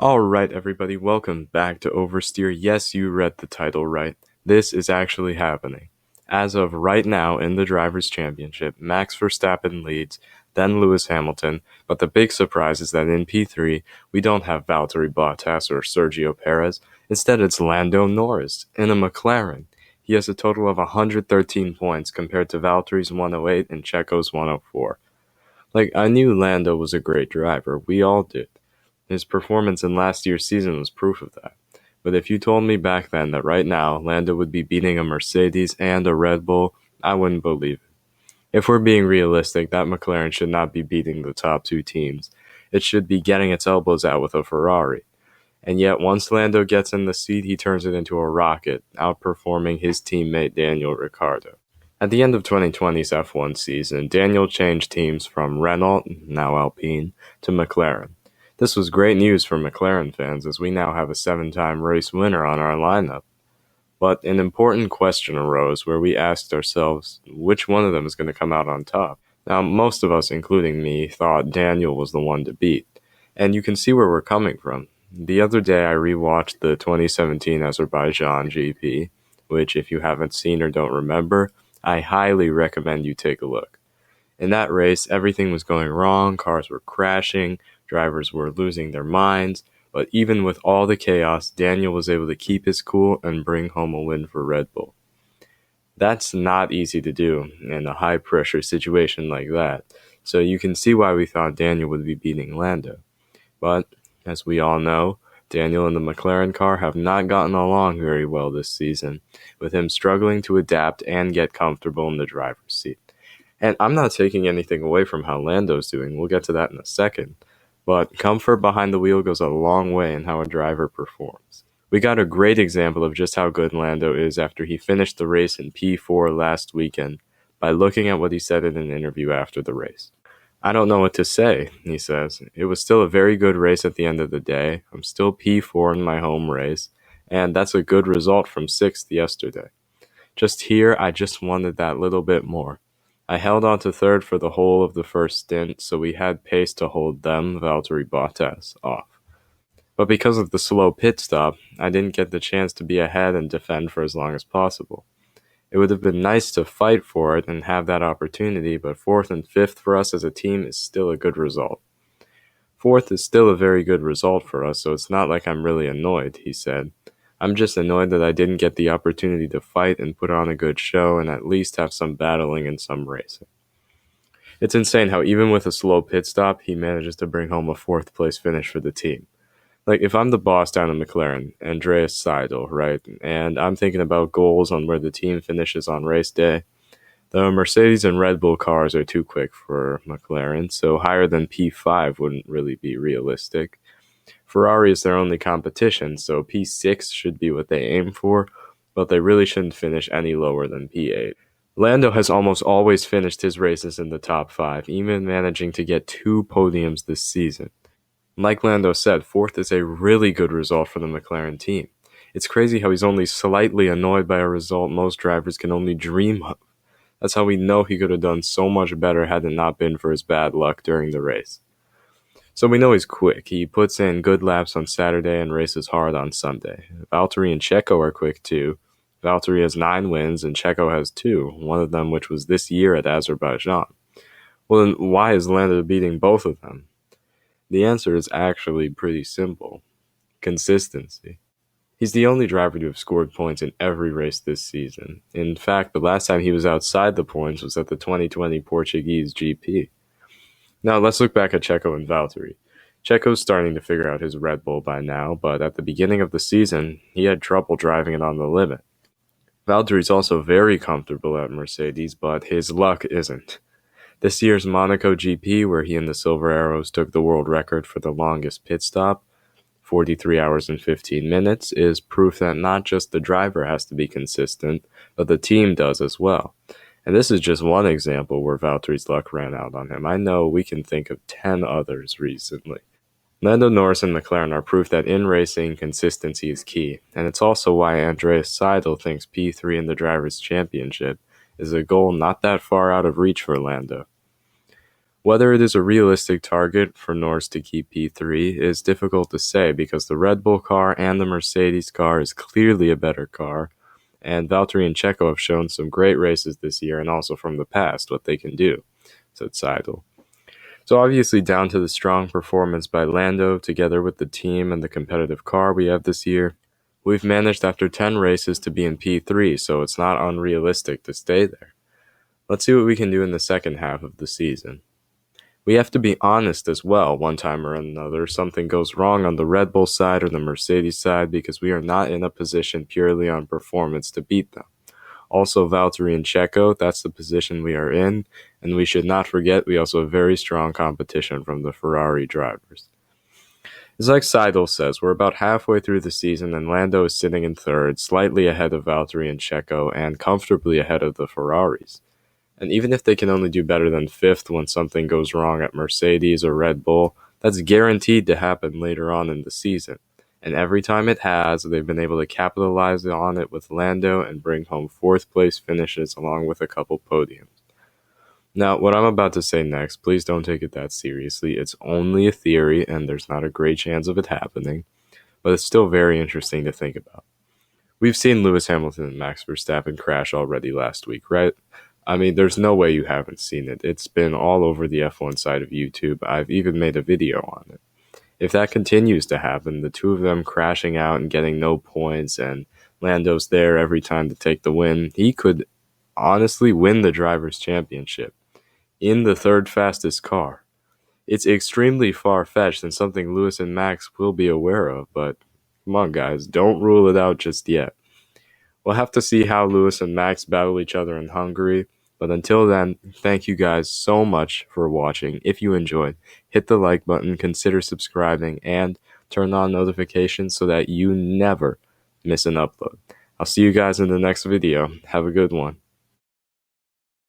Alright, everybody, welcome back to Oversteer. Yes, you read the title right. This is actually happening. As of right now in the Drivers' Championship, Max Verstappen leads, then Lewis Hamilton, but the big surprise is that in P3, we don't have Valtteri Bottas or Sergio Perez. Instead, it's Lando Norris in a McLaren. He has a total of 113 points compared to Valtteri's 108 and Checo's 104. I knew Lando was a great driver. We all did. His performance in last year's season was proof of that. But if you told me back then that right now Lando would be beating a Mercedes and a Red Bull, I wouldn't believe it. If we're being realistic, that McLaren should not be beating the top two teams. It should be getting its elbows out with a Ferrari. And yet, once Lando gets in the seat, he turns it into a rocket, outperforming his teammate Daniel Ricciardo. At the end of 2020's F1 season, Daniel changed teams from Renault, now Alpine, to McLaren. This was great news for McLaren fans as we now have a 7-time race winner on our lineup. But an important question arose where we asked ourselves which one of them is going to come out on top. Now, most of us, including me, thought Daniel was the one to beat. And you can see where we're coming from. The other day I rewatched the 2017 Azerbaijan GP, which if you haven't seen or don't remember, I highly recommend you take a look. In that race, everything was going wrong, cars were crashing, drivers were losing their minds, but even with all the chaos, Daniel was able to keep his cool and bring home a win for Red Bull. That's not easy to do in a high-pressure situation like that, so you can see why we thought Daniel would be beating Lando. But, as we all know, Daniel and the McLaren car have not gotten along very well this season, with him struggling to adapt and get comfortable in the driver's seat. And I'm not taking anything away from how Lando's doing, we'll get to that in a second, but comfort behind the wheel goes a long way in how a driver performs. We got a great example of just how good Lando is after he finished the race in P4 last weekend by looking at what he said in an interview after the race. "I don't know what to say," he says. "It was still a very good race at the end of the day. I'm still P4 in my home race, and that's a good result from 6th yesterday. Just here, I just wanted that little bit more. I held on to 3rd for the whole of the first stint, so we had pace to hold them, Valtteri Bottas, off. But because of the slow pit stop, I didn't get the chance to be ahead and defend for as long as possible. It would have been nice to fight for it and have that opportunity, but 4th and 5th for us as a team is still a good result. 4th is still a very good result for us, so it's not like I'm really annoyed," he said. "I'm just annoyed that I didn't get the opportunity to fight and put on a good show and at least have some battling and some racing." It's insane how even with a slow pit stop, he manages to bring home a 4th place finish for the team. If I'm the boss down in McLaren, Andreas Seidel, right, and I'm thinking about goals on where the team finishes on race day, the Mercedes and Red Bull cars are too quick for McLaren, so higher than P5 wouldn't really be realistic. Ferrari is their only competition, so P6 should be what they aim for, but they really shouldn't finish any lower than P8. Lando has almost always finished his races in the top 5, even managing to get 2 podiums this season. Like Lando said, 4th is a really good result for the McLaren team. It's crazy how he's only slightly annoyed by a result most drivers can only dream of. That's how we know he could have done so much better had it not been for his bad luck during the race. So we know he's quick. He puts in good laps on Saturday and races hard on Sunday. Valtteri and Checo are quick too. Valtteri has 9 wins and Checo has 2, one of them which was this year at Azerbaijan. Well, then why is Lando beating both of them? The answer is actually pretty simple. Consistency. He's the only driver to have scored points in every race this season. In fact, the last time he was outside the points was at the 2020 Portuguese GP. Now let's look back at Checo and Valtteri. Checo's starting to figure out his Red Bull by now, but at the beginning of the season, he had trouble driving it on the limit. Valtteri's also very comfortable at Mercedes, but his luck isn't. This year's Monaco GP, where he and the Silver Arrows took the world record for the longest pit stop, 43 hours and 15 minutes, is proof that not just the driver has to be consistent, but the team does as well. And this is just one example where Valtteri's luck ran out on him. I know we can think of 10 others recently. Lando Norris and McLaren are proof that in racing, consistency is key, and it's also why Andreas Seidel thinks P3 in the Drivers' Championship is a goal not that far out of reach for Lando. Whether it is a realistic target for Norris to keep P3 is difficult to say because the Red Bull car and the Mercedes car is clearly a better car, and Valtteri and Checo have shown some great races this year and also from the past what they can do, said Seidel. So obviously down to the strong performance by Lando together with the team and the competitive car we have this year, we've managed after 10 races to be in P3, so it's not unrealistic to stay there. Let's see what we can do in the second half of the season. We have to be honest as well, one time or another, something goes wrong on the Red Bull side or the Mercedes side because we are not in a position purely on performance to beat them. Also, Valtteri and Checo, that's the position we are in, and we should not forget we also have very strong competition from the Ferrari drivers. It's like Seidel says, we're about halfway through the season and Lando is sitting in third, slightly ahead of Valtteri and Checo, and comfortably ahead of the Ferraris. And even if they can only do better than fifth when something goes wrong at Mercedes or Red Bull, that's guaranteed to happen later on in the season. And every time it has, they've been able to capitalize on it with Lando and bring home fourth place finishes along with a couple podiums. Now, what I'm about to say next, please don't take it that seriously. It's only a theory and there's not a great chance of it happening, but it's still very interesting to think about. We've seen Lewis Hamilton and Max Verstappen crash already last week, right? I mean, there's no way you haven't seen it. It's been all over the F1 side of YouTube. I've even made a video on it. If that continues to happen, the two of them crashing out and getting no points, and Lando's there every time to take the win, he could honestly win the Drivers' Championship in the third fastest car. It's extremely far-fetched and something Lewis and Max will be aware of, but come on, guys, don't rule it out just yet. We'll have to see how Lewis and Max battle each other in Hungary, but until then, thank you guys so much for watching. If you enjoyed, hit the like button, consider subscribing, and turn on notifications so that you never miss an upload. I'll see you guys in the next video. Have a good one.